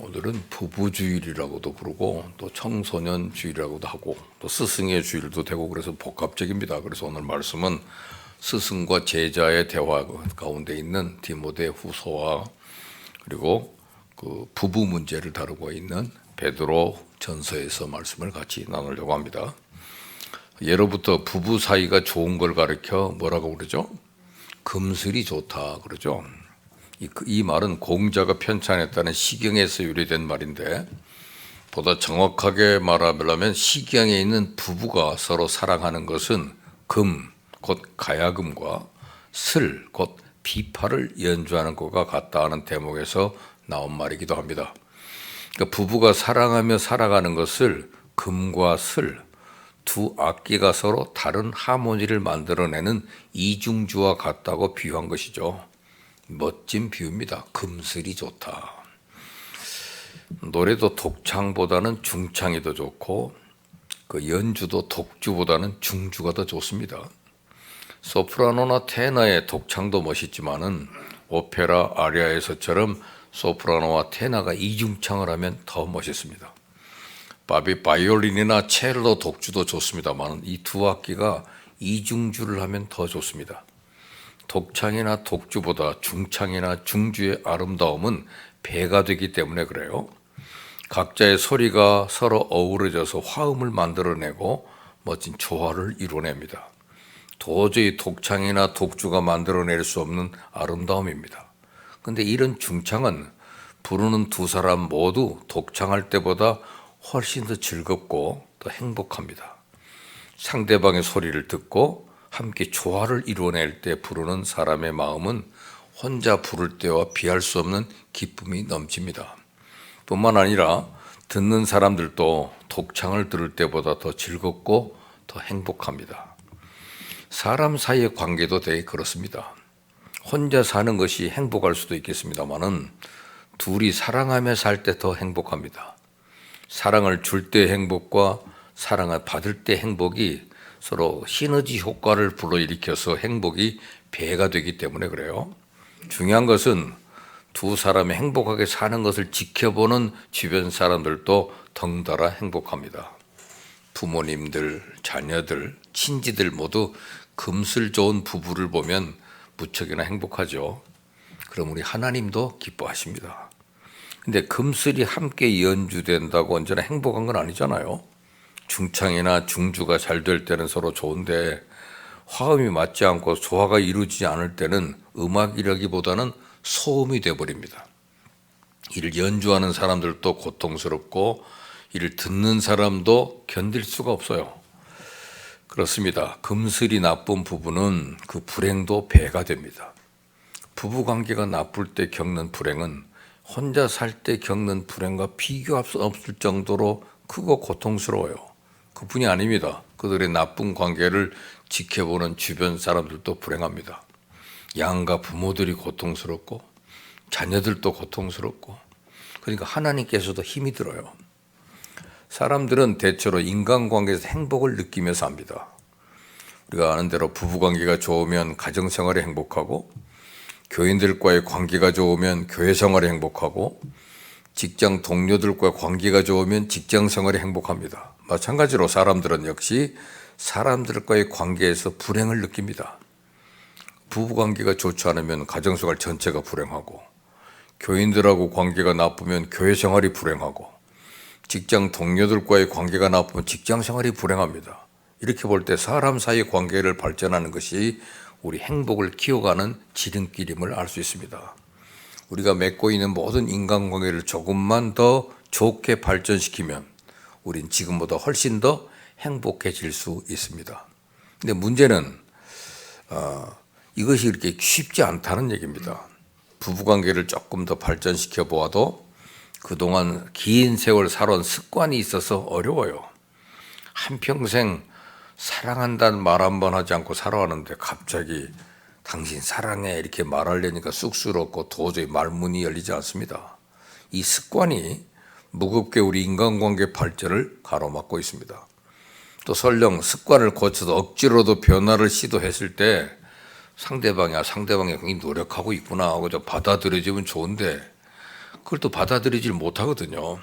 오늘은 부부주일이라고도 부르고 또 청소년 주일이라고도 하고 또 스승의 주일도 되고 그래서 복합적입니다. 그래서 오늘 말씀은 스승과 제자의 대화 가운데 있는 디모데 후서와 그리고 그 부부 문제를 다루고 있는 베드로 전서에서 말씀을 같이 나누려고 합니다. 예로부터 부부 사이가 좋은 걸 가리켜 뭐라고 그러죠? 금슬이 좋다 그러죠. 이 말은 공자가 편찬했다는 시경에서 유래된 말인데 보다 정확하게 말하면 시경에 있는 부부가 서로 사랑하는 것은 금, 곧 가야금과 슬, 곧 비파를 연주하는 것과 같다 하는 대목에서 나온 말이기도 합니다. 그러니까 부부가 사랑하며 살아가는 것을 금과 슬, 두 악기가 서로 다른 하모니를 만들어내는 이중주와 같다고 비유한 것이죠. 멋진 비유입니다. 금슬이 좋다. 노래도 독창보다는 중창이 더 좋고 그 연주도 독주보다는 중주가 더 좋습니다. 소프라노나 테너의 독창도 멋있지만은 오페라 아리아에서처럼 소프라노와 테너가 이중창을 하면 더 멋있습니다. 바이올린이나 첼로 독주도 좋습니다만 이 두 악기가 이중주를 하면 더 좋습니다. 독창이나 독주보다 중창이나 중주의 아름다움은 배가 되기 때문에 그래요. 각자의 소리가 서로 어우러져서 화음을 만들어내고 멋진 조화를 이루어냅니다. 도저히 독창이나 독주가 만들어낼 수 없는 아름다움입니다. 그런데 이런 중창은 부르는 두 사람 모두 독창할 때보다 훨씬 더 즐겁고 더 행복합니다. 상대방의 소리를 듣고 함께 조화를 이루어낼 때 부르는 사람의 마음은 혼자 부를 때와 비할 수 없는 기쁨이 넘칩니다. 뿐만 아니라 듣는 사람들도 독창을 들을 때보다 더 즐겁고 더 행복합니다. 사람 사이의 관계도 되게 그렇습니다. 혼자 사는 것이 행복할 수도 있겠습니다만은 둘이 사랑하며 살 때 더 행복합니다. 사랑을 줄 때 행복과 사랑을 받을 때 행복이 서로 시너지 효과를 불러일으켜서 행복이 배가 되기 때문에 그래요. 중요한 것은 두 사람이 행복하게 사는 것을 지켜보는 주변 사람들도 덩달아 행복합니다. 부모님들, 자녀들, 친지들 모두 금슬 좋은 부부를 보면 무척이나 행복하죠. 그럼 우리 하나님도 기뻐하십니다. 근데 금슬이 함께 연주된다고 언제나 행복한 건 아니잖아요. 중창이나 중주가 잘 될 때는 서로 좋은데 화음이 맞지 않고 조화가 이루어지지 않을 때는 음악이라기보다는 소음이 되어버립니다. 이를 연주하는 사람들도 고통스럽고 이를 듣는 사람도 견딜 수가 없어요. 그렇습니다. 금슬이 나쁜 부부는 그 불행도 배가 됩니다. 부부관계가 나쁠 때 겪는 불행은 혼자 살 때 겪는 불행과 비교할 수 없을 정도로 크고 고통스러워요. 그뿐이 아닙니다. 그들의 나쁜 관계를 지켜보는 주변 사람들도 불행합니다. 양가 부모들이 고통스럽고 자녀들도 고통스럽고 그러니까 하나님께서도 힘이 들어요. 사람들은 대체로 인간관계에서 행복을 느끼며 삽니다. 우리가 아는 대로 부부관계가 좋으면 가정생활이 행복하고 교인들과의 관계가 좋으면 교회생활이 행복하고 직장 동료들과 관계가 좋으면 직장생활이 행복합니다. 마찬가지로 사람들은 역시 사람들과의 관계에서 불행을 느낍니다. 부부관계가 좋지 않으면 가정생활 전체가 불행하고 교인들하고 관계가 나쁘면 교회생활이 불행하고 직장 동료들과의 관계가 나쁘면 직장생활이 불행합니다. 이렇게 볼 때 사람 사이의 관계를 발전하는 것이 우리 행복을 키워가는 지름길임을 알 수 있습니다. 우리가 맺고 있는 모든 인간관계를 조금만 더 좋게 발전시키면 우린 지금보다 훨씬 더 행복해질 수 있습니다. 근데 문제는 이것이 이렇게 쉽지 않다는 얘기입니다. 부부관계를 조금 더 발전시켜 보아도 그동안 긴 세월 살아온 습관이 있어서 어려워요. 한평생 사랑한다는 말 한 번 하지 않고 살아왔는데 갑자기 당신 사랑해 이렇게 말하려니까 쑥스럽고 도저히 말문이 열리지 않습니다. 이 습관이 무겁게 우리 인간관계 발전을 가로막고 있습니다. 또 설령 습관을 고쳐서 억지로도 변화를 시도했을 때 상대방이 굉장히 노력하고 있구나 하고 받아들여지면 좋은데 그걸 또 받아들이질 못하거든요.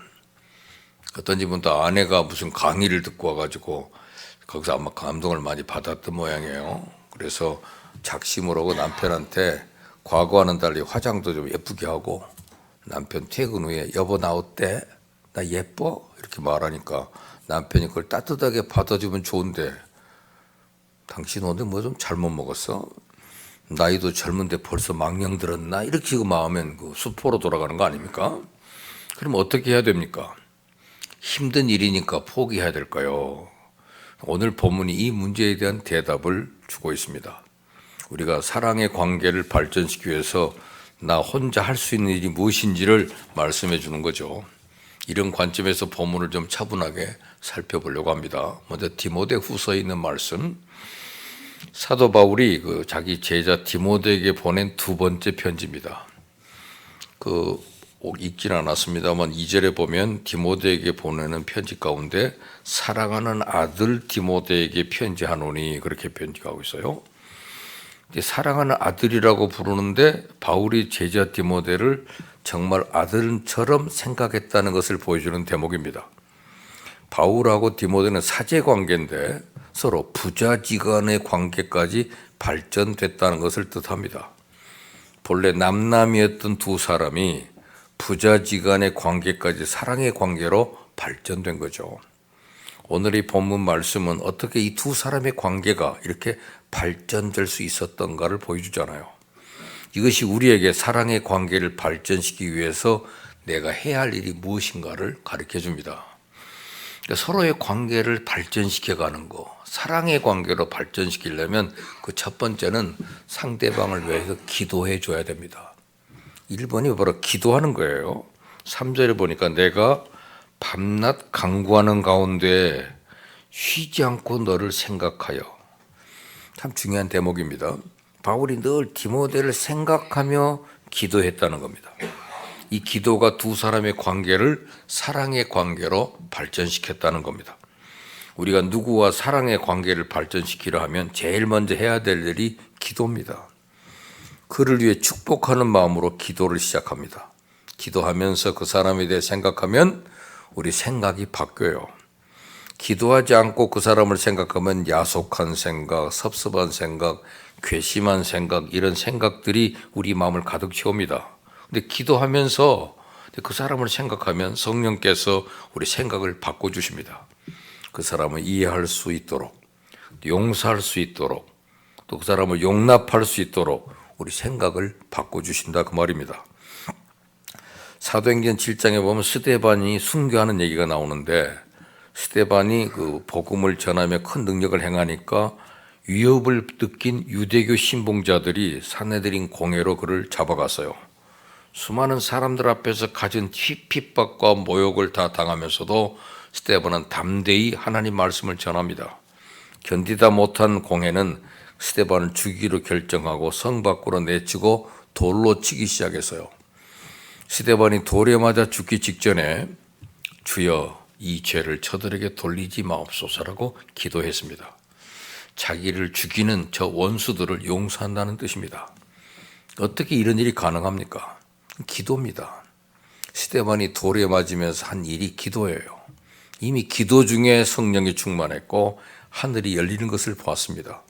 어떤 집은 또 아내가 무슨 강의를 듣고 와가지고 거기서 아마 감동을 많이 받았던 모양이에요. 그래서 작심을 하고 남편한테 과거와는 달리 화장도 좀 예쁘게 하고 남편 퇴근 후에 여보 나 어때? 나 예뻐? 이렇게 말하니까 남편이 그걸 따뜻하게 받아주면 좋은데 당신 오늘 뭐 좀 잘못 먹었어? 나이도 젊은데 벌써 망령 들었나? 이렇게 그 마음엔 그 수포로 돌아가는 거 아닙니까? 그럼 어떻게 해야 됩니까? 힘든 일이니까 포기해야 될까요? 오늘 본문이 이 문제에 대한 대답을 주고 있습니다. 우리가 사랑의 관계를 발전시키기 위해서 나 혼자 할 수 있는 일이 무엇인지를 말씀해 주는 거죠. 이런 관점에서 본문을 좀 차분하게 살펴보려고 합니다. 먼저 디모데 후서에 있는 말씀, 사도 바울이 그 자기 제자 디모데에게 보낸 두 번째 편지입니다. 꼭 읽지는 않았습니다만 2절에 보면 디모데에게 보내는 편지 가운데 사랑하는 아들 디모데에게 편지하노니 그렇게 편지하고 있어요. 사랑하는 아들이라고 부르는데 바울이 제자 디모데를 정말 아들처럼 생각했다는 것을 보여주는 대목입니다. 바울하고 디모데는 사제 관계인데 서로 부자지간의 관계까지 발전됐다는 것을 뜻합니다. 본래 남남이었던 두 사람이 부자지간의 관계까지 사랑의 관계로 발전된 거죠. 오늘 이 본문 말씀은 어떻게 이 두 사람의 관계가 이렇게 발전될 수 있었던가를 보여주잖아요. 이것이 우리에게 사랑의 관계를 발전시키기 위해서 내가 해야 할 일이 무엇인가를 가르쳐 줍니다. 그러니까 서로의 관계를 발전시켜가는 거, 사랑의 관계로 발전시키려면 그 첫 번째는 상대방을 위해서 기도해 줘야 됩니다. 1번이 바로 기도하는 거예요. 3절에 보니까 내가 밤낮 간구하는 가운데 쉬지 않고 너를 생각하여. 참 중요한 대목입니다. 바울이 늘 디모데를 생각하며 기도했다는 겁니다. 이 기도가 두 사람의 관계를 사랑의 관계로 발전시켰다는 겁니다. 우리가 누구와 사랑의 관계를 발전시키려 하면 제일 먼저 해야 될 일이 기도입니다. 그를 위해 축복하는 마음으로 기도를 시작합니다. 기도하면서 그 사람에 대해 생각하면 우리 생각이 바뀌어요. 기도하지 않고 그 사람을 생각하면 야속한 생각, 섭섭한 생각, 괘씸한 생각, 이런 생각들이 우리 마음을 가득 채웁니다. 근데 기도하면서 그 사람을 생각하면 성령께서 우리 생각을 바꿔주십니다. 그 사람을 이해할 수 있도록, 용서할 수 있도록, 또 그 사람을 용납할 수 있도록 우리 생각을 바꿔주신다 그 말입니다. 사도행전 7장에 보면 스데반이 순교하는 얘기가 나오는데 스데반이 그 복음을 전하며 큰 능력을 행하니까 위협을 느낀 유대교 신봉자들이 산헤드린 공회로 그를 잡아갔어요. 수많은 사람들 앞에서 가진 핍박과 모욕을 다 당하면서도 스데반은 담대히 하나님 말씀을 전합니다. 견디다 못한 공회는 스데반을 죽이기로 결정하고 성 밖으로 내치고 돌로 치기 시작했어요. 스데반이 돌에 맞아 죽기 직전에 주여 이 죄를 저들에게 돌리지 마옵소서라고 기도했습니다. 자기를 죽이는 저 원수들을 용서한다는 뜻입니다. 어떻게 이런 일이 가능합니까? 기도입니다. 스데반이 돌에 맞으면서 한 일이 기도예요. 이미 기도 중에 성령이 충만했고 하늘이 열리는 것을 보았습니다.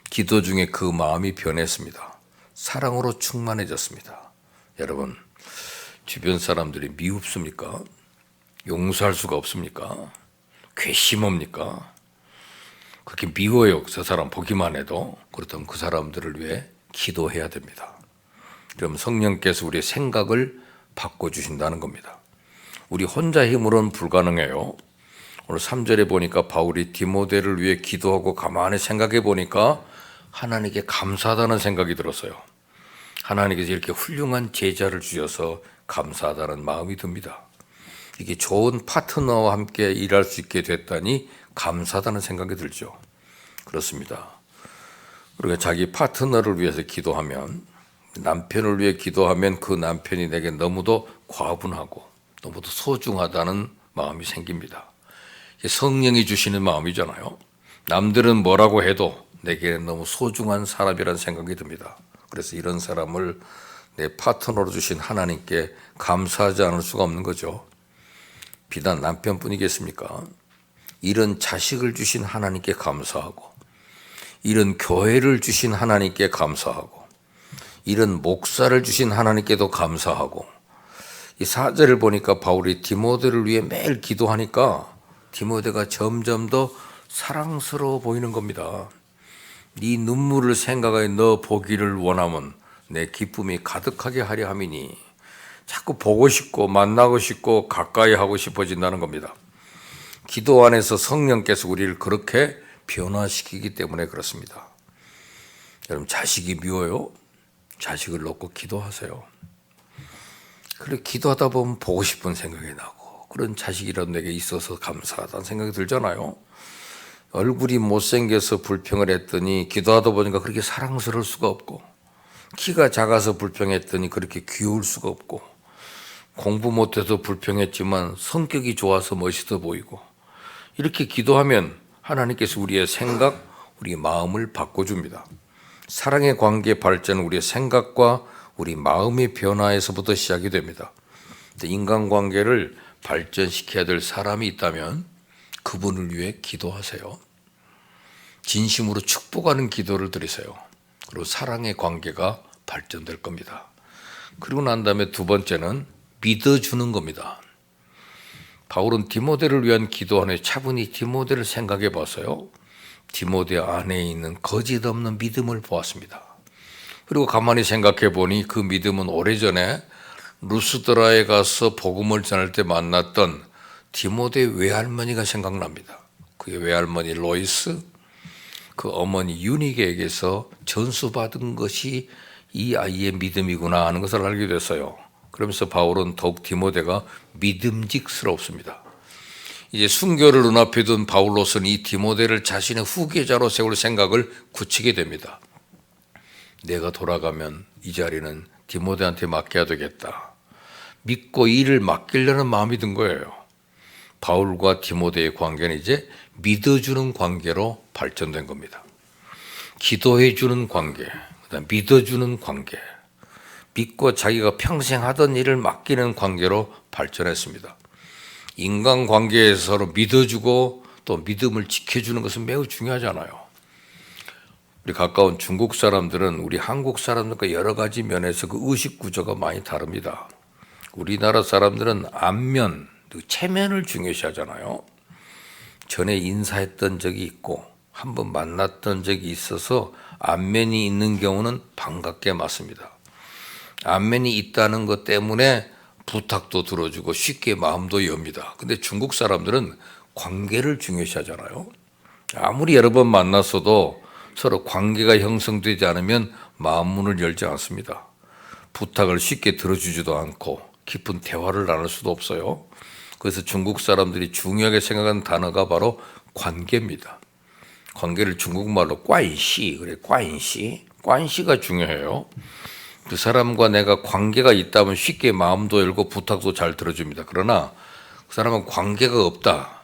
기도 중에 그 마음이 변했습니다. 사랑으로 충만해졌습니다. 여러분, 주변 사람들이 미웁습니까? 용서할 수가 없습니까? 괘씸합니까? 그렇게 미워요. 저 사람 보기만 해도. 그렇다면 그 사람들을 위해 기도해야 됩니다. 그럼 성령께서 우리의 생각을 바꿔주신다는 겁니다. 우리 혼자 힘으로는 불가능해요. 오늘 3절에 보니까 바울이 디모데를 위해 기도하고 가만히 생각해 보니까 하나님께 감사하다는 생각이 들었어요. 하나님께서 이렇게 훌륭한 제자를 주셔서 감사하다는 마음이 듭니다. 이게 좋은 파트너와 함께 일할 수 있게 됐다니 감사하다는 생각이 들죠. 그렇습니다. 우리가 자기 파트너를 위해서 기도하면, 남편을 위해 기도하면 그 남편이 내게 너무도 과분하고 너무도 소중하다는 마음이 생깁니다. 성령이 주시는 마음이잖아요. 남들은 뭐라고 해도 내게는 너무 소중한 사람이라는 생각이 듭니다. 그래서 이런 사람을 내 파트너로 주신 하나님께 감사하지 않을 수가 없는 거죠. 비단 남편뿐이겠습니까? 이런 자식을 주신 하나님께 감사하고, 이런 교회를 주신 하나님께 감사하고, 이런 목사를 주신 하나님께도 감사하고, 이 4절을 보니까 바울이 디모데를 위해 매일 기도하니까 디모데가 점점 더 사랑스러워 보이는 겁니다. 네 눈물을 생각하여 너 보기를 원하면 내 기쁨이 가득하게 하려 함이니, 자꾸 보고 싶고 만나고 싶고 가까이 하고 싶어진다는 겁니다. 기도 안에서 성령께서 우리를 그렇게 변화시키기 때문에 그렇습니다. 여러분, 자식이 미워요? 자식을 놓고 기도하세요. 그래, 기도하다 보면 보고 싶은 생각이 나고, 그런 자식이라도 내게 있어서 감사하다는 생각이 들잖아요. 얼굴이 못생겨서 불평을 했더니 기도하다 보니까 그렇게 사랑스러울 수가 없고, 키가 작아서 불평했더니 그렇게 귀여울 수가 없고, 공부 못해서 불평했지만 성격이 좋아서 멋있어 보이고, 이렇게 기도하면 하나님께서 우리의 생각, 우리 마음을 바꿔줍니다. 사랑의 관계 발전은 우리의 생각과 우리 마음의 변화에서부터 시작이 됩니다. 인간관계를 발전시켜야 될 사람이 있다면 그분을 위해 기도하세요. 진심으로 축복하는 기도를 드리세요. 그리고 사랑의 관계가 발전될 겁니다. 그리고 난 다음에 두 번째는 믿어주는 겁니다. 바울은 디모데를 위한 기도 안에 차분히 디모데를 생각해 봐서요, 디모데 안에 있는 거짓 없는 믿음을 보았습니다. 그리고 가만히 생각해 보니 그 믿음은 오래전에 루스드라에 가서 복음을 전할 때 만났던 디모데 외할머니가 생각납니다. 그의 외할머니 로이스, 그 어머니 유니게에게서 전수받은 것이 이 아이의 믿음이구나 하는 것을 알게 됐어요. 그러면서 바울은 더욱 디모데가 믿음직스럽습니다. 이제 순교를 눈앞에 둔 바울로서는 이 디모데를 자신의 후계자로 세울 생각을 굳히게 됩니다. 내가 돌아가면 이 자리는 디모데한테 맡겨야 되겠다. 믿고 일을 맡기려는 마음이 든 거예요. 바울과 디모데의 관계는 이제 믿어주는 관계로 발전된 겁니다. 기도해주는 관계, 그다음 믿어주는 관계, 믿고 자기가 평생 하던 일을 맡기는 관계로 발전했습니다. 인간관계에서 서로 믿어주고 또 믿음을 지켜주는 것은 매우 중요하잖아요. 우리 가까운 중국 사람들은 우리 한국 사람들과 여러 가지 면에서 그 의식 구조가 많이 다릅니다. 우리나라 사람들은 안면, 체면을 중요시 하잖아요. 전에 인사했던 적이 있고 한번 만났던 적이 있어서 안면이 있는 경우는 반갑게 맞습니다. 안면이 있다는 것 때문에 부탁도 들어주고 쉽게 마음도 엽니다. 근데 중국 사람들은 관계를 중요시 하잖아요. 아무리 여러 번 만났어도 서로 관계가 형성되지 않으면 마음 문을 열지 않습니다. 부탁을 쉽게 들어주지도 않고 깊은 대화를 나눌 수도 없어요. 그래서 중국 사람들이 중요하게 생각하는 단어가 바로 관계입니다. 관계를 중국말로 관시, 그래, 관시. 관시가 중요해요. 그 사람과 내가 관계가 있다면 쉽게 마음도 열고 부탁도 잘 들어줍니다. 그러나 그 사람은 관계가 없다.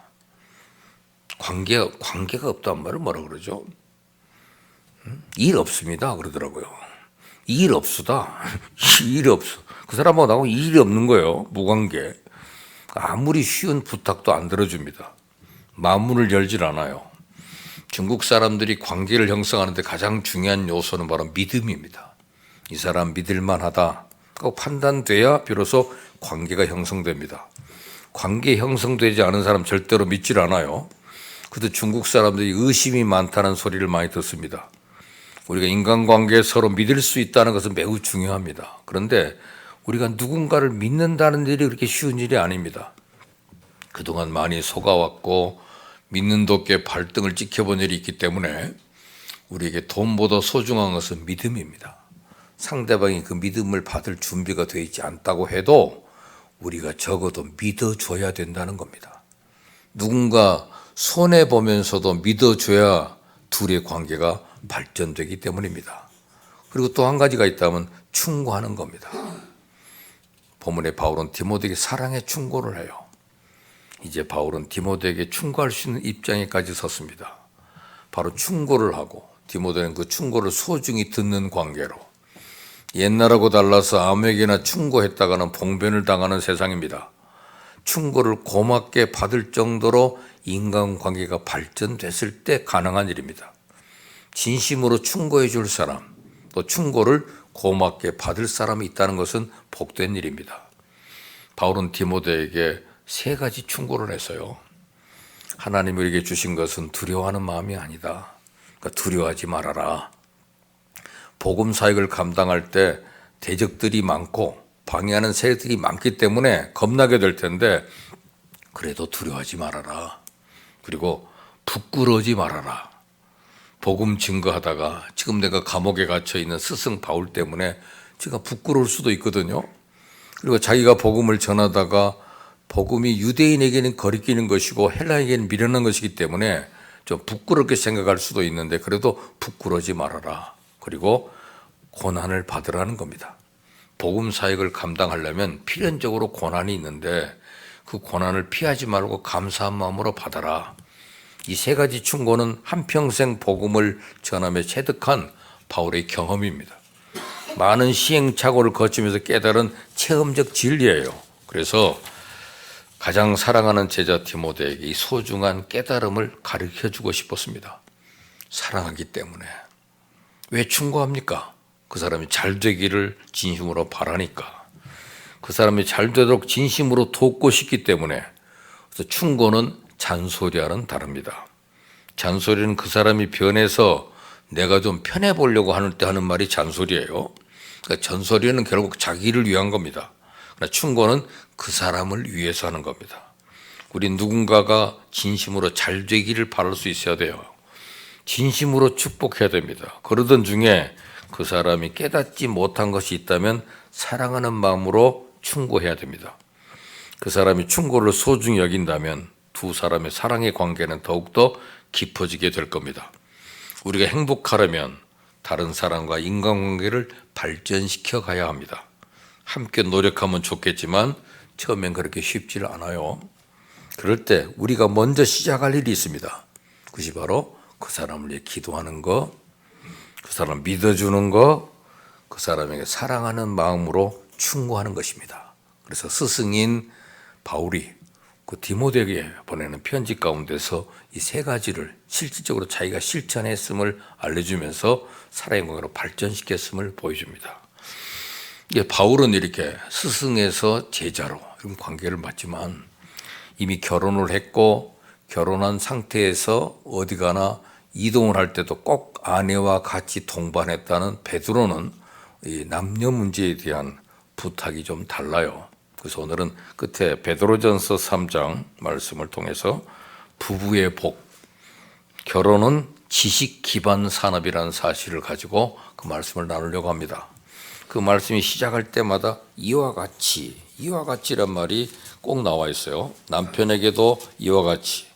관계가 없다는 말을 뭐라 그러죠? 일 없습니다 그러더라고요. 일 없수다. 일이 없어. 그 사람하고 나하고 일이 없는 거예요. 무관계. 아무리 쉬운 부탁도 안 들어줍니다. 마음문을 열질 않아요. 중국 사람들이 관계를 형성하는데 가장 중요한 요소는 바로 믿음입니다. 이 사람 믿을만하다 하고 판단돼야 비로소 관계가 형성됩니다. 관계 형성되지 않은 사람 절대로 믿질 않아요. 그래도 중국 사람들이 의심이 많다는 소리를 많이 듣습니다. 우리가 인간관계에 서로 믿을 수 있다는 것은 매우 중요합니다. 그런데 우리가 누군가를 믿는다는 일이 그렇게 쉬운 일이 아닙니다. 그동안 많이 속아왔고 믿는 도께 발등을 찍혀본 일이 있기 때문에 우리에게 돈보다 소중한 것은 믿음입니다. 상대방이 그 믿음을 받을 준비가 되어 있지 않다고 해도 우리가 적어도 믿어줘야 된다는 겁니다. 누군가 손해보면서도 믿어줘야 둘의 관계가 발전되기 때문입니다. 그리고 또 한 가지가 있다면 충고하는 겁니다. 본문에 바울은 디모데에게 사랑의 충고를 해요. 이제 바울은 디모데에게 충고할 수 있는 입장에까지 섰습니다. 바로 충고를 하고 디모데는 그 충고를 소중히 듣는 관계로 옛날하고 달라서 아무에게나 충고했다가는 봉변을 당하는 세상입니다. 충고를 고맙게 받을 정도로 인간관계가 발전됐을 때 가능한 일입니다. 진심으로 충고해 줄 사람, 또 충고를 고맙게 받을 사람이 있다는 것은 복된 일입니다. 바울은 디모데에게 3가지 충고를 했어요. 하나님이 우리에게 주신 것은 두려워하는 마음이 아니다. 그러니까 두려워하지 말아라. 복음 사역을 감당할 때 대적들이 많고 방해하는 세력들이 많기 때문에 겁나게 될 텐데 그래도 두려워하지 말아라. 그리고 부끄러워하지 말아라. 복음 증거하다가 지금 내가 감옥에 갇혀 있는 스승 바울 때문에 제가 부끄러울 수도 있거든요. 그리고 자기가 복음을 전하다가 복음이 유대인에게는 거리끼는 것이고 헬라에게는 미련한 것이기 때문에 좀 부끄럽게 생각할 수도 있는데 그래도 부끄러워하지 말아라. 그리고 고난을 받으라는 겁니다. 복음 사역을 감당하려면 필연적으로 고난이 있는데 그 고난을 피하지 말고 감사한 마음으로 받아라. 이 3가지 충고는 한평생 복음을 전하며 체득한 바울의 경험입니다. 많은 시행착오를 거치면서 깨달은 체험적 진리예요. 그래서 가장 사랑하는 제자 디모데에게 이 소중한 깨달음을 가르쳐주고 싶었습니다. 사랑하기 때문에. 왜 충고합니까? 그 사람이 잘 되기를 진심으로 바라니까. 그 사람이 잘 되도록 진심으로 돕고 싶기 때문에. 그래서 충고는 잔소리와는 다릅니다. 잔소리는 그 사람이 변해서 내가 좀 편해 보려고 하는 때 하는 말이 잔소리예요. 그러니까 잔소리는 결국 자기를 위한 겁니다. 그러나 충고는 그 사람을 위해서 하는 겁니다. 우리 누군가가 진심으로 잘 되기를 바랄 수 있어야 돼요. 진심으로 축복해야 됩니다. 그러던 중에 그 사람이 깨닫지 못한 것이 있다면 사랑하는 마음으로 충고해야 됩니다. 그 사람이 충고를 소중히 여긴다면 두 사람의 사랑의 관계는 더욱더 깊어지게 될 겁니다. 우리가 행복하려면 다른 사람과 인간관계를 발전시켜 가야 합니다. 함께 노력하면 좋겠지만 처음엔 그렇게 쉽지 않아요. 그럴 때 우리가 먼저 시작할 일이 있습니다. 그것이 바로 그 사람을 위해 기도하는 거, 그 사람 믿어주는 거, 그 사람에게 사랑하는 마음으로 충고하는 것입니다. 그래서 스승인 바울이 그 디모데에게 보내는 편지 가운데서 이 3가지를 실질적으로 자기가 실천했음을 알려주면서 사랑의 관계로 발전시켰음을 보여줍니다. 바울은 이렇게 스승에서 제자로 이런 관계를 맺지만 이미 결혼을 했고 결혼한 상태에서 어디 가나 이동을 할 때도 꼭 아내와 같이 동반했다는 베드로는 이 남녀 문제에 대한 부탁이 좀 달라요. 그래서 오늘은 끝에 베드로전서 3장 말씀을 통해서 부부의 복, 결혼은 지식 기반 산업이라는 사실을 가지고 그 말씀을 나누려고 합니다. 그 말씀이 시작할 때마다 이와 같이란 말이 꼭 나와 있어요. 남편에게도 이와 같이,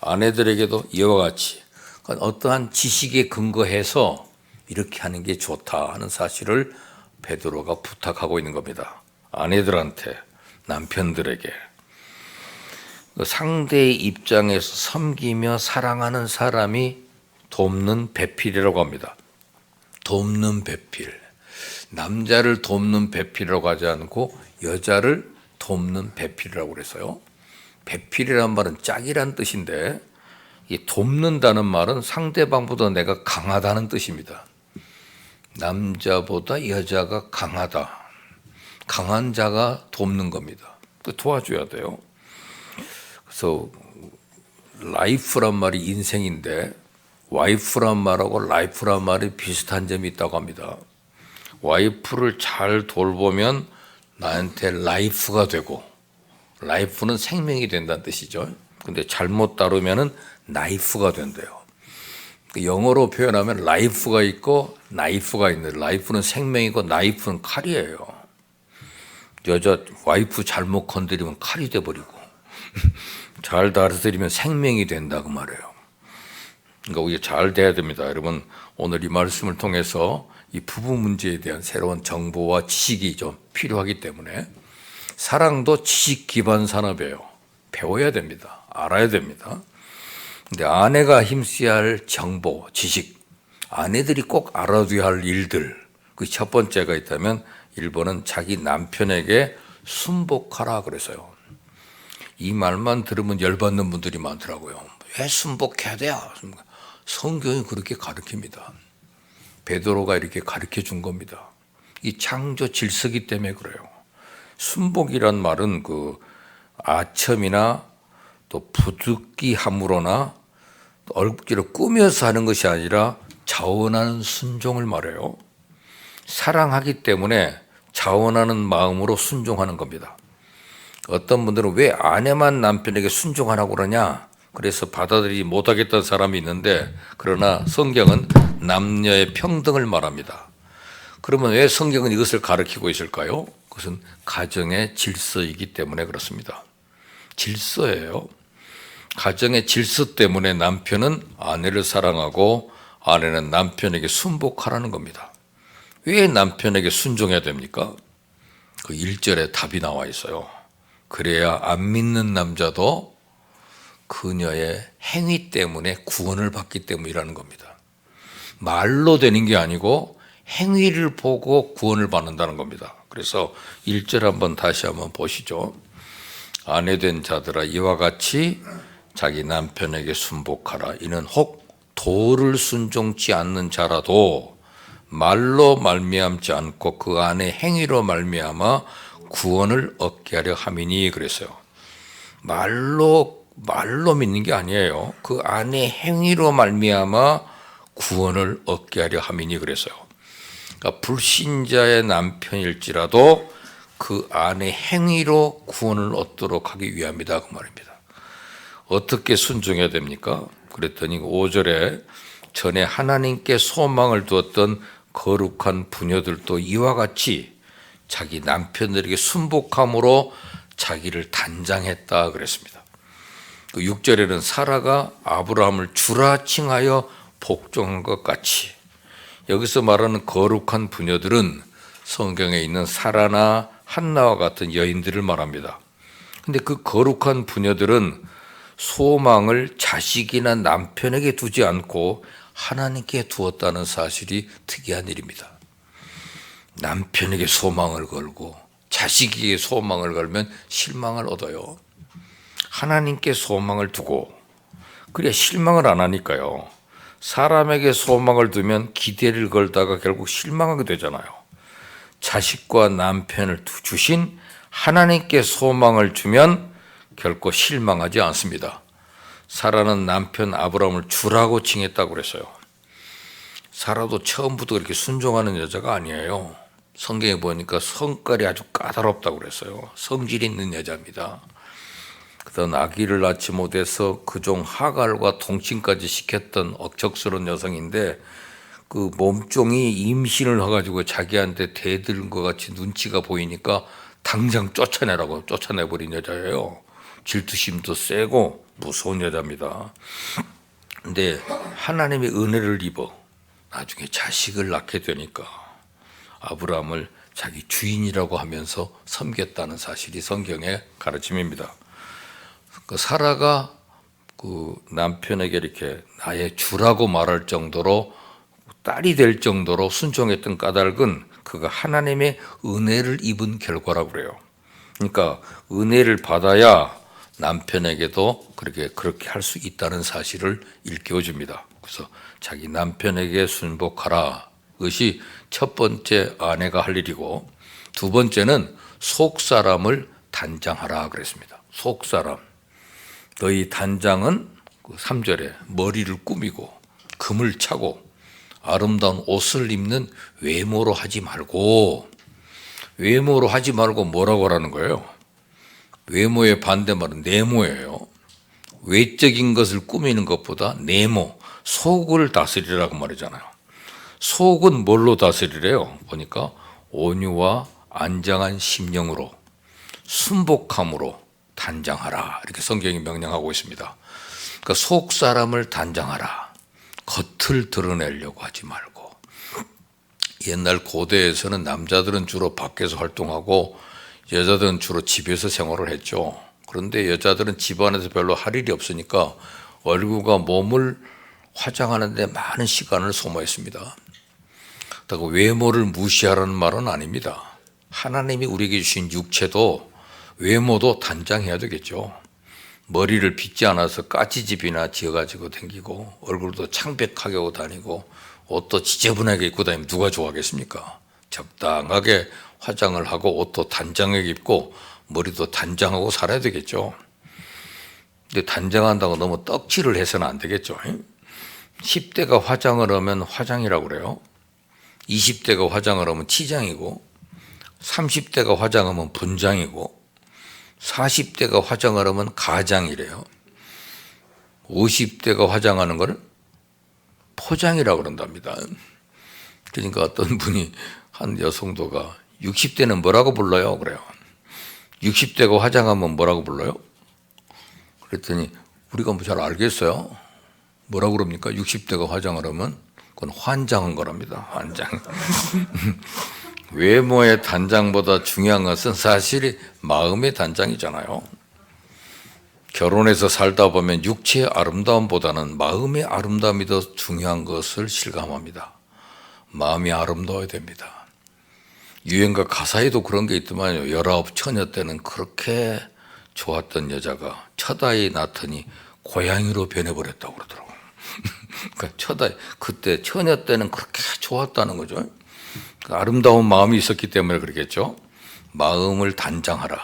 아내들에게도 이와 같이. 그러니까 어떠한 지식에 근거해서 이렇게 하는 게 좋다 하는 사실을 베드로가 부탁하고 있는 겁니다. 아내들한테, 남편들에게. 상대의 입장에서 섬기며 사랑하는 사람이 돕는 배필이라고 합니다. 돕는 배필. 남자를 돕는 배필이라고 하지 않고 여자를 돕는 배필이라고 그래서요. 배필이란 말은 짝이란 뜻인데 이 돕는다는 말은 상대방보다 내가 강하다는 뜻입니다. 남자보다 여자가 강하다. 강한 자가 돕는 겁니다. 도와줘야 돼요. 그래서 라이프란 말이 인생인데 와이프란 말하고 라이프란 말이 비슷한 점이 있다고 합니다. 와이프를 잘 돌보면 나한테 라이프가 되고 라이프는 생명이 된다는 뜻이죠. 근데 잘못 다루면은 나이프가 된대요. 영어로 표현하면 라이프가 있고 나이프가 있는데 라이프는 생명이고 나이프는 칼이에요. 여자 와이프 잘못 건드리면 칼이 돼버리고 잘 다스리면 생명이 된다 그 말이에요. 그러니까 우리가 잘 돼야 됩니다. 여러분 오늘 이 말씀을 통해서 이 부부 문제에 대한 새로운 정보와 지식이 좀 필요하기 때문에 사랑도 지식 기반 산업이에요. 배워야 됩니다. 알아야 됩니다. 근데 아내가 힘써야 할 정보, 지식, 아내들이 꼭 알아둬야 할 일들, 그 첫 번째가 있다면 1번은 자기 남편에게 순복하라 그래서요. 이 말만 들으면 열받는 분들이 많더라고요. 왜 순복해야 돼요? 성경이 그렇게 가르칩니다. 베드로가 이렇게 가르쳐 준 겁니다. 이 창조 질서기 때문에 그래요. 순복이란 말은 그 아첨이나 또 부득이함으로나 억지로 꾸며서 하는 것이 아니라 자원하는 순종을 말해요. 사랑하기 때문에 자원하는 마음으로 순종하는 겁니다. 어떤 분들은 왜 아내만 남편에게 순종하라고 그러냐? 그래서 받아들이지 못하겠다는 사람이 있는데, 그러나 성경은 남녀의 평등을 말합니다. 그러면 왜 성경은 이것을 가르치고 있을까요? 그것은 가정의 질서이기 때문에 그렇습니다. 질서예요. 가정의 질서 때문에 남편은 아내를 사랑하고 아내는 남편에게 순복하라는 겁니다. 왜 남편에게 순종해야 됩니까? 그 1절에 답이 나와 있어요. 그래야 안 믿는 남자도 그녀의 행위 때문에 구원을 받기 때문이라는 겁니다. 말로 되는 게 아니고 행위를 보고 구원을 받는다는 겁니다. 그래서 1절 한번 다시 한번 보시죠. 아내된 자들아 이와 같이 자기 남편에게 순복하라. 이는 혹 도를 순종치 않는 자라도 말로 말미암지 않고 그 안에 행위로 말미암아 구원을 얻게 하려 함이니 그랬어요. 말로 믿는 게 아니에요. 그 안에 행위로 말미암아 구원을 얻게 하려 함이니 그랬어요. 그러니까 불신자의 남편일지라도 그 안에 행위로 구원을 얻도록 하기 위함이다 그 말입니다. 어떻게 순종해야 됩니까? 그랬더니 5절에 전에 하나님께 소망을 두었던 거룩한 부녀들도 이와 같이 자기 남편들에게 순복함으로 자기를 단장했다 그랬습니다. 6절에는 사라가 아브라함을 주라 칭하여 복종한 것 같이, 여기서 말하는 거룩한 부녀들은 성경에 있는 사라나 한나와 같은 여인들을 말합니다. 근데 그 거룩한 부녀들은 소망을 자식이나 남편에게 두지 않고 하나님께 두었다는 사실이 특이한 일입니다. 남편에게 소망을 걸고 자식에게 소망을 걸면 실망을 얻어요. 하나님께 소망을 두고 그래야 실망을 안 하니까요. 사람에게 소망을 두면 기대를 걸다가 결국 실망하게 되잖아요. 자식과 남편을 주신 하나님께 소망을 주면 결코 실망하지 않습니다. 사라는 남편 아브라함을 주라고 칭했다고 그랬어요. 사라도 처음부터 그렇게 순종하는 여자가 아니에요. 성경에 보니까 성깔이 아주 까다롭다고 그랬어요. 성질 있는 여자입니다. 그다음 아기를 낳지 못해서 그종 하갈과 동침까지 시켰던 억척스러운 여성인데, 그 몸종이 임신을 해가지고 자기한테 대들은 것 같이 눈치가 보이니까 당장 쫓아내버린 여자예요. 질투심도 세고 무서운 여자입니다. 근데 하나님의 은혜를 입어 나중에 자식을 낳게 되니까 아브라함을 자기 주인이라고 하면서 섬겼다는 사실이 성경의 가르침입니다. 그 사라가 그 남편에게 이렇게 나의 주라고 말할 정도로, 딸이 될 정도로 순종했던 까닭은 그가 하나님의 은혜를 입은 결과라고 그래요. 그러니까 은혜를 받아야 남편에게도 그렇게 할 수 있다는 사실을 일깨워줍니다. 그래서 자기 남편에게 순복하라. 그것이 첫 번째 아내가 할 일이고, 두 번째는 속사람을 단장하라 그랬습니다. 속사람. 너희 단장은 3절에 머리를 꾸미고 금을 차고 아름다운 옷을 입는 외모로 하지 말고, 외모로 하지 말고 뭐라고 하라는 거예요? 외모의 반대말은 내모예요. 외적인 것을 꾸미는 것보다 내모, 속을 다스리라고 말이잖아요. 속은 뭘로 다스리래요? 보니까 온유와 안정한 심령으로 순복함으로 단장하라, 이렇게 성경이 명령하고 있습니다. 그러니까 속 사람을 단장하라. 겉을 드러내려고 하지 말고. 옛날 고대에서는 남자들은 주로 밖에서 활동하고 여자들은 주로 집에서 생활을 했죠. 그런데 여자들은 집안에서 별로 할 일이 없으니까 얼굴과 몸을 화장하는 데 많은 시간을 소모했습니다. 그렇다고 외모를 무시하라는 말은 아닙니다. 하나님이 우리에게 주신 육체도 외모도 단장해야 되겠죠. 머리를 빗지 않아서 까치집이나 지어가지고 다니고 얼굴도 창백하게 하고 다니고 옷도 지저분하게 입고 다니면 누가 좋아하겠습니까? 적당하게 화장을 하고 옷도 단장하게 입고 머리도 단장하고 살아야 되겠죠. 근데 단장한다고 너무 떡칠을 해서는 안 되겠죠. 10대가 화장을 하면 화장이라고 그래요. 20대가 화장을 하면 치장이고 30대가 화장하면 분장이고 40대가 화장을 하면 가장이래요. 50대가 화장하는 걸 포장이라고 그런답니다. 그러니까 어떤 분이 한 여성도가 60대는 뭐라고 불러요? 그래요. 60대가 화장하면 뭐라고 불러요? 그랬더니 우리가 뭐 잘 알겠어요? 뭐라고 그럽니까? 60대가 화장을 하면 그건 환장한 거랍니다. 환장. 외모의 단장보다 중요한 것은 사실 마음의 단장이잖아요. 결혼해서 살다 보면 육체의 아름다움보다는 마음의 아름다움이 더 중요한 것을 실감합니다. 마음이 아름다워야 됩니다. 유행가 가사에도 그런 게 있더만요. 19 처녀 때는 그렇게 좋았던 여자가 첫 아이 낳더니 고양이로 변해버렸다고 그러더라고요. 그러니까 그때 처녀 때는 그렇게 좋았다는 거죠. 아름다운 마음이 있었기 때문에 그러겠죠. 마음을 단장하라.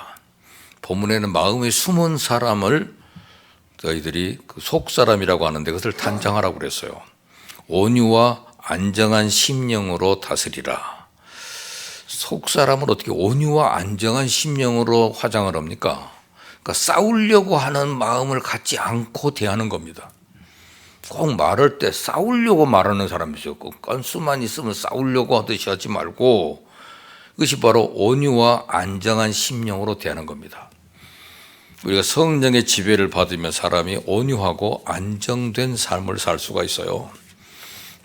본문에는 마음의 숨은 사람을 저희들이 속사람이라고 하는데 그것을 단장하라고 그랬어요. 온유와 안정한 심령으로 다스리라. 속사람을 어떻게 온유와 안정한 심령으로 화장을 합니까? 그러니까 싸우려고 하는 마음을 갖지 않고 대하는 겁니다. 꼭 말할 때 싸우려고 말하는 사람이 있어요. 꼭 건수만 있으면 싸우려고 하듯이 하지 말고 그것이 바로 온유와 안정한 심령으로 대하는 겁니다. 우리가 성령의 지배를 받으면 사람이 온유하고 안정된 삶을 살 수가 있어요.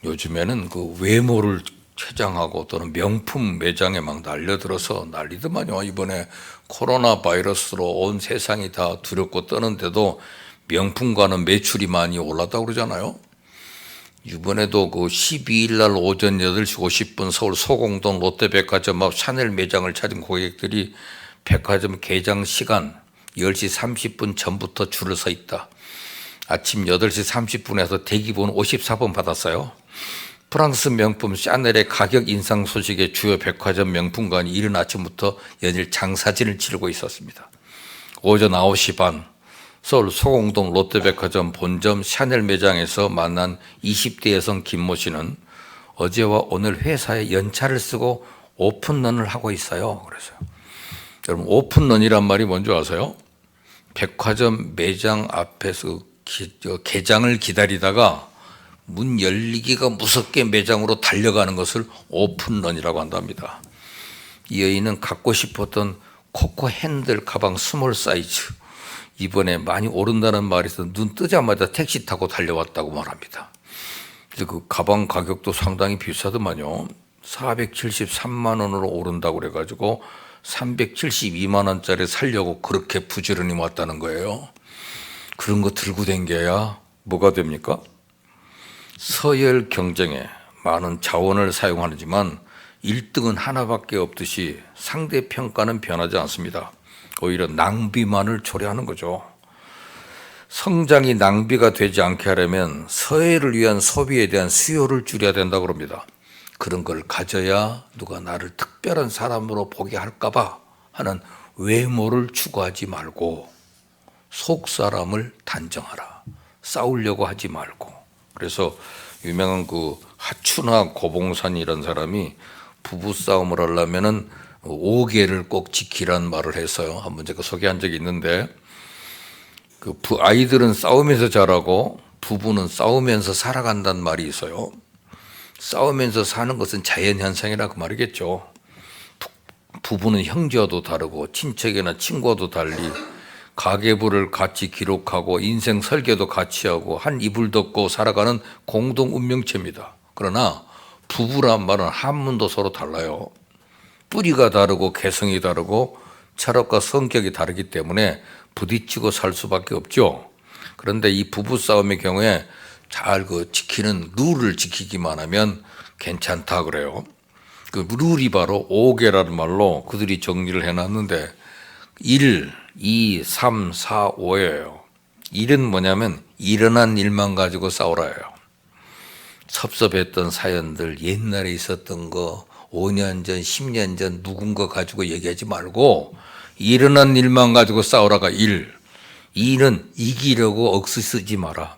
요즘에는 그 외모를 최장하고 또는 명품 매장에 막 날려들어서 난리더만요. 이번에 코로나 바이러스로 온 세상이 다 두렵고 떠는데도 명품과는 매출이 많이 올랐다고 그러잖아요. 이번에도 그 12일 날 오전 8시 50분 서울 소공동 롯데백화점 앞 샤넬 매장을 찾은 고객들이 백화점 개장 시간 10시 30분 전부터 줄을 서 있다. 아침 8시 30분에서 대기본 54번 받았어요. 프랑스 명품 샤넬의 가격 인상 소식에 주요 백화점 명품관이 이른 아침부터 연일 장사진을 치르고 있었습니다. 오전 9시 반 서울 소공동 롯데백화점 본점 샤넬 매장에서 만난 20대 여성 김모 씨는 어제와 오늘 회사에 연차를 쓰고 오픈런을 하고 있어요. 그래서요. 여러분 오픈런이란 말이 뭔지 아세요? 백화점 매장 앞에서 개장을 기다리다가 문 열리기가 무섭게 매장으로 달려가는 것을 오픈런이라고 한답니다. 이 여인은 갖고 싶었던 코코 핸들 가방 스몰 사이즈 이번에 많이 오른다는 말이 있어서 눈 뜨자마자 택시 타고 달려왔다고 말합니다. 그래서 그 가방 가격도 상당히 비싸더만요. 473만 원으로 오른다고 그래가지고 372만 원짜리 살려고 그렇게 부지런히 왔다는 거예요. 그런 거 들고 댕겨야 뭐가 됩니까? 서열 경쟁에 많은 자원을 사용하지만 1등은 하나밖에 없듯이 상대평가는 변하지 않습니다. 오히려 낭비만을 초래하는 거죠. 성장이 낭비가 되지 않게 하려면 서열을 위한 소비에 대한 수요를 줄여야 된다고 합니다. 그런 걸 가져야 누가 나를 특별한 사람으로 보게 할까 봐 하는 외모를 추구하지 말고 속 사람을 단정하라. 싸우려고 하지 말고. 그래서 유명한 그 하춘화 고봉산이라는 사람이 부부싸움을 하려면은 5개를 꼭 지키라는 말을 했어요. 한번 제가 소개한 적이 있는데 그 아이들은 싸우면서 자라고 부부는 싸우면서 살아간다는 말이 있어요. 싸우면서 사는 것은 자연현상이라 그 말이겠죠. 부부는 형제와도 다르고 친척이나 친구와도 달리 가계부를 같이 기록하고 인생 설계도 같이 하고 한 이불 덮고 살아가는 공동 운명체입니다. 그러나 부부란 말은 한문도 서로 달라요. 뿌리가 다르고 개성이 다르고 철학과 성격이 다르기 때문에 부딪히고 살 수밖에 없죠. 그런데 이 부부싸움의 경우에 잘 그 지키는 룰을 지키기만 하면 괜찮다 그래요. 그 룰이 바로 5개라는 말로 그들이 정리를 해놨는데 1, 2, 3, 4, 5예요. 1은 뭐냐면 일어난 일만 가지고 싸우라예요. 섭섭했던 사연들, 옛날에 있었던 거 5년 전, 10년 전 누군가 가지고 얘기하지 말고 일어난 일만 가지고 싸우라가 1. 2는 이기려고 억수 쓰지 마라.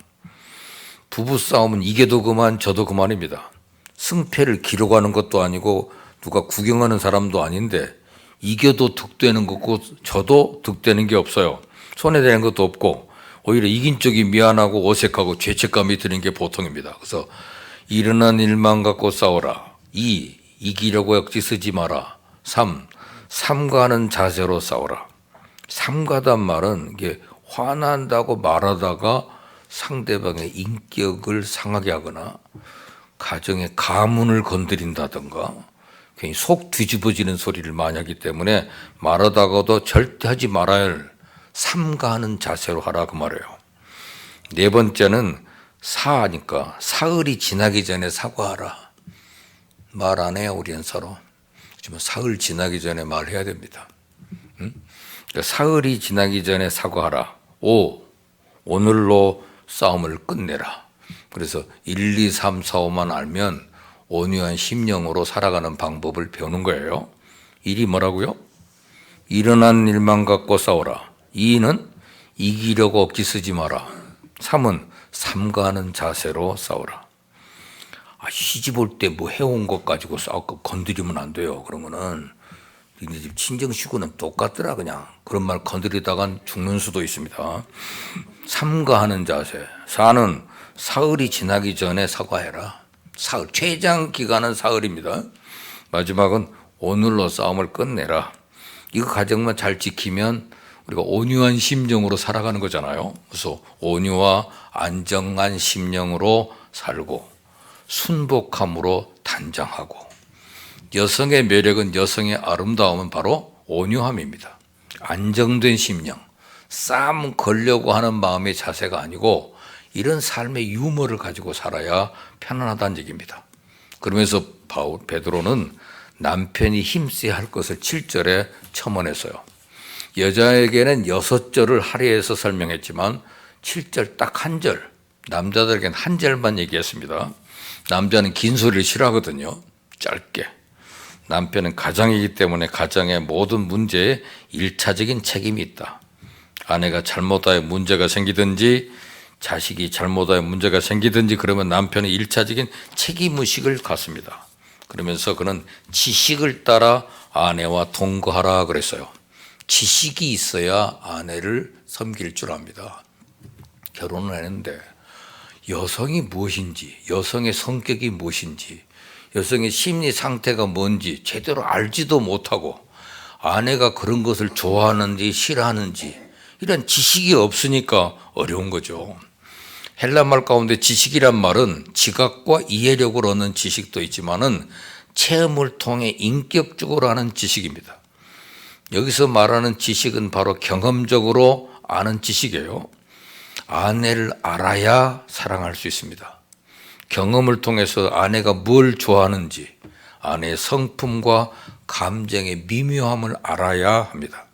부부싸움은 이겨도 그만 저도 그만입니다. 승패를 기록하는 것도 아니고 누가 구경하는 사람도 아닌데 이겨도 득되는 거고 저도 득되는 게 없어요. 손해되는 것도 없고 오히려 이긴 쪽이 미안하고 어색하고 죄책감이 드는 게 보통입니다. 그래서 일어난 일만 갖고 싸워라. 2. 이기려고 억지 쓰지 마라. 3. 삼가하는 자세로 싸워라. 삼가단 말은 이게 화난다고 말하다가 상대방의 인격을 상하게 하거나 가정의 가문을 건드린다든가 괜히 속 뒤집어지는 소리를 많이 하기 때문에 말하다가도 절대 하지 말아야 할 삼가하는 자세로 하라 그 말이에요. 네 번째는 사하니까 사흘이 지나기 전에 사과하라. 말 안 해요 우리는 서로. 하지만 사흘 지나기 전에 말해야 됩니다. 그러니까 사흘이 지나기 전에 사과하라. 5. 오늘로 싸움을 끝내라. 그래서 1, 2, 3, 4, 5만 알면 온유한 심령으로 살아가는 방법을 배우는 거예요. 1이 뭐라고요? 일어난 일만 갖고 싸워라. 2는 이기려고 억지 쓰지 마라. 3은 삼가하는 자세로 싸워라. 시집 올 때 뭐 해온 것 가지고 싸우고 건드리면 안 돼요. 그러면은 니네 집 친정식구는 똑같더라 그냥. 그런 말 건드리다간 죽는 수도 있습니다. 삼가하는 자세. 4는 사흘이 지나기 전에 사과해라. 사흘, 최장 기간은 사흘입니다. 마지막은 오늘로 싸움을 끝내라. 이거 가정만 잘 지키면 우리가 온유한 심령으로 살아가는 거잖아요. 그래서 온유와 안정한 심령으로 살고 순복함으로 단장하고 여성의 매력은 여성의 아름다움은 바로 온유함입니다. 안정된 심령, 싸움 걸려고 하는 마음의 자세가 아니고 이런 삶의 유머를 가지고 살아야 편안하다는 얘기입니다. 그러면서 베드로는 남편이 힘써야 할 것을 7절에 첨언했어요. 여자에게는 6절을 할애해서 설명했지만 7절 딱 한 절, 남자들에게는 한 절만 얘기했습니다. 남자는 긴 소리를 싫어하거든요. 짧게. 남편은 가장이기 때문에 가정의 모든 문제에 1차적인 책임이 있다. 아내가 잘못하여 문제가 생기든지 자식이 잘못하여 문제가 생기든지 그러면 남편은 1차적인 책임의식을 갖습니다. 그러면서 그는 지식을 따라 아내와 동거하라 그랬어요. 지식이 있어야 아내를 섬길 줄 압니다. 결혼을 했는데 여성이 무엇인지, 여성의 성격이 무엇인지, 여성의 심리 상태가 뭔지 제대로 알지도 못하고 아내가 그런 것을 좋아하는지 싫어하는지 이런 지식이 없으니까 어려운 거죠. 헬라말 가운데 지식이란 말은 지각과 이해력을 얻는 지식도 있지만은 체험을 통해 인격적으로 하는 지식입니다. 여기서 말하는 지식은 바로 경험적으로 아는 지식이에요. 아내를 알아야 사랑할 수 있습니다. 경험을 통해서 아내가 뭘 좋아하는지 아내의 성품과 감정의 미묘함을 알아야 합니다.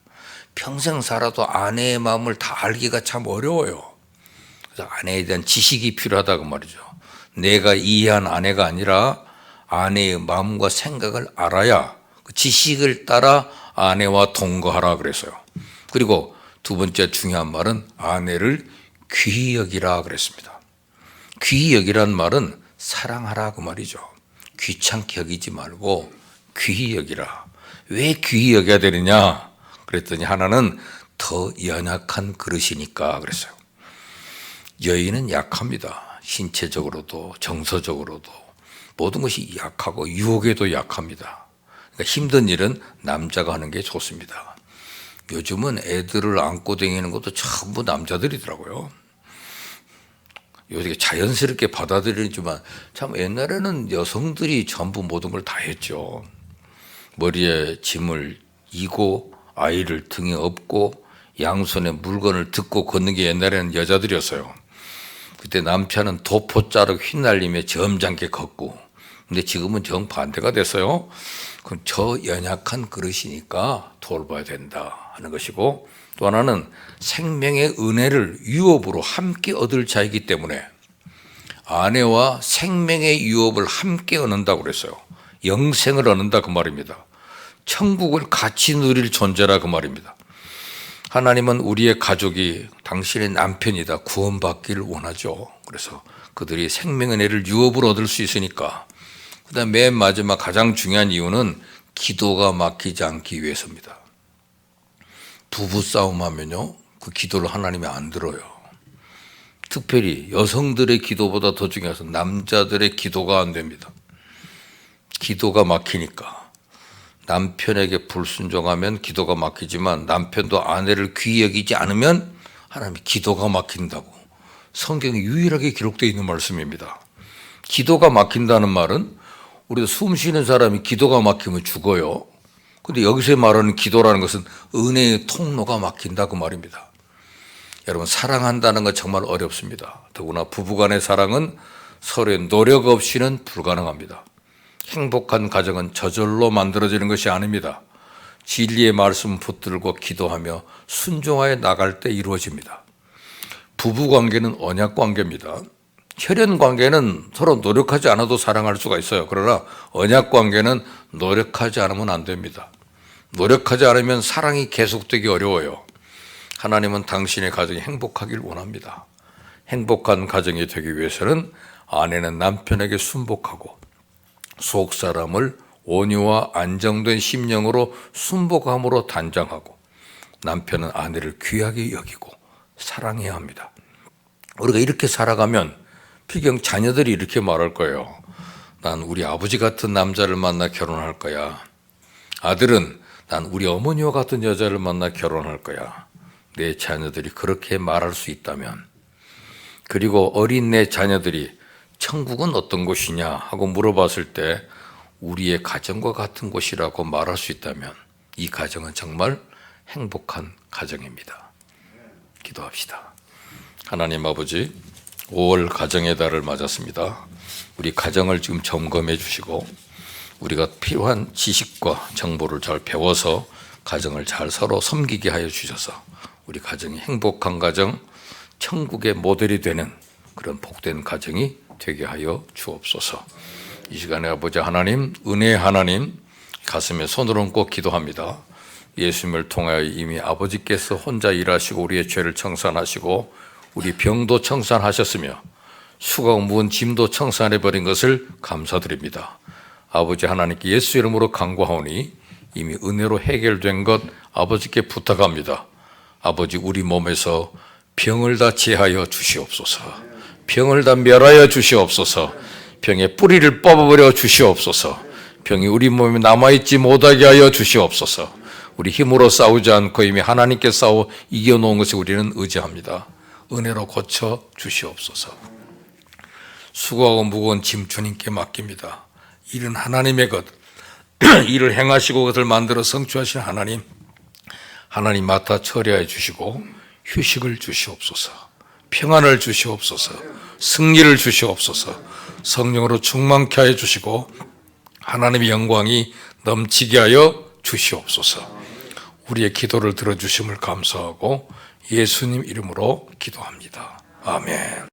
평생 살아도 아내의 마음을 다 알기가 참 어려워요. 그래서 아내에 대한 지식이 필요하다고 말이죠. 내가 이해한 아내가 아니라 아내의 마음과 생각을 알아야 그 지식을 따라 아내와 동거하라 그랬어요. 그리고 두 번째 중요한 말은 아내를 귀히 여기라 그랬습니다. 귀히 여기란 말은 사랑하라 그 말이죠. 귀찮게 여기지 말고 귀히 여기라. 왜 귀히 여겨야 되느냐 그랬더니 하나는 더 연약한 그릇이니까 그랬어요. 여인은 약합니다. 신체적으로도 정서적으로도 모든 것이 약하고 유혹에도 약합니다. 그러니까 힘든 일은 남자가 하는 게 좋습니다. 요즘은 애들을 안고 다니는 것도 전부 남자들이더라고요. 요새 자연스럽게 받아들이지만 참 옛날에는 여성들이 전부 모든 걸 다 했죠. 머리에 짐을 이고 아이를 등에 업고 양손에 물건을 싣고 걷는 게 옛날에는 여자들이었어요. 그때 남편은 도포자루 휘날리며 점잖게 걷고, 근데 지금은 정반대가 됐어요. 그럼 저 연약한 그릇이니까 돌봐야 된다 하는 것이고, 또 하나는 생명의 은혜를 유업으로 함께 얻을 자이기 때문에 아내와 생명의 유업을 함께 얻는다고 그랬어요. 영생을 얻는다 그 말입니다. 천국을 같이 누릴 존재라 그 말입니다. 하나님은 우리의 가족이 당신의 남편이다 구원받기를 원하죠. 그래서 그들이 생명의 은혜를 유업으로 얻을 수 있으니까. 그다음 맨 마지막 가장 중요한 이유는 기도가 막히지 않기 위해서입니다. 부부싸움 하면요, 그 기도를 하나님이 안 들어요. 특별히 여성들의 기도보다 더 중요해서 남자들의 기도가 안 됩니다. 기도가 막히니까. 남편에게 불순종하면 기도가 막히지만 남편도 아내를 귀히 여기지 않으면 하나님이 기도가 막힌다고 성경에 유일하게 기록되어 있는 말씀입니다. 기도가 막힌다는 말은 우리가 숨 쉬는 사람이 기도가 막히면 죽어요. 근데 여기서 말하는 기도라는 것은 은혜의 통로가 막힌다 그 말입니다. 여러분, 사랑한다는 건 정말 어렵습니다. 더구나 부부간의 사랑은 서로의 노력 없이는 불가능합니다. 행복한 가정은 저절로 만들어지는 것이 아닙니다. 진리의 말씀 붙들고 기도하며 순종하여 나갈 때 이루어집니다. 부부관계는 언약관계입니다. 혈연관계는 서로 노력하지 않아도 사랑할 수가 있어요. 그러나 언약관계는 노력하지 않으면 안 됩니다. 노력하지 않으면 사랑이 계속되기 어려워요. 하나님은 당신의 가정이 행복하길 원합니다. 행복한 가정이 되기 위해서는 아내는 남편에게 순복하고 속 사람을 온유와 안정된 심령으로 순복함으로 단장하고 남편은 아내를 귀하게 여기고 사랑해야 합니다. 우리가 이렇게 살아가면 필경 자녀들이 이렇게 말할 거예요. 난 우리 아버지 같은 남자를 만나 결혼할 거야. 아들은 난 우리 어머니와 같은 여자를 만나 결혼할 거야. 내 자녀들이 그렇게 말할 수 있다면, 그리고 어린 내 자녀들이 천국은 어떤 곳이냐 하고 물어봤을 때 우리의 가정과 같은 곳이라고 말할 수 있다면 이 가정은 정말 행복한 가정입니다. 기도합시다. 하나님 아버지, 5월 가정의 달을 맞았습니다. 우리 가정을 지금 점검해 주시고 우리가 필요한 지식과 정보를 잘 배워서 가정을 잘 서로 섬기게 하여 주셔서 우리 가정이 행복한 가정, 천국의 모델이 되는 그런 복된 가정이 되게 하여 주옵소서. 이 시간에 아버지 하나님, 은혜의 하나님, 가슴에 손을 얹고 기도합니다. 예수님을 통하여 이미 아버지께서 혼자 일하시고 우리의 죄를 청산하시고 우리 병도 청산하셨으며 수고 무은 짐도 청산해버린 것을 감사드립니다. 아버지 하나님께 예수 이름으로 간구하오니 이미 은혜로 해결된 것 아버지께 부탁합니다. 아버지, 우리 몸에서 병을 다 제하여 주시옵소서. 병을 다 멸하여 주시옵소서. 병의 뿌리를 뽑아버려 주시옵소서. 병이 우리 몸에 남아있지 못하게 하여 주시옵소서. 우리 힘으로 싸우지 않고 이미 하나님께 싸워 이겨놓은 것을 우리는 의지합니다. 은혜로 고쳐 주시옵소서. 수고하고 무거운 짐 주님께 맡깁니다. 일은 하나님의 것, 일을 행하시고 그것을 만들어 성취하신 하나님, 하나님 맡아 처리하여 주시고 휴식을 주시옵소서. 평안을 주시옵소서. 승리를 주시옵소서. 성령으로 충만케 하여 주시고 하나님의 영광이 넘치게 하여 주시옵소서. 우리의 기도를 들어주심을 감사하고 예수님 이름으로 기도합니다. 아멘.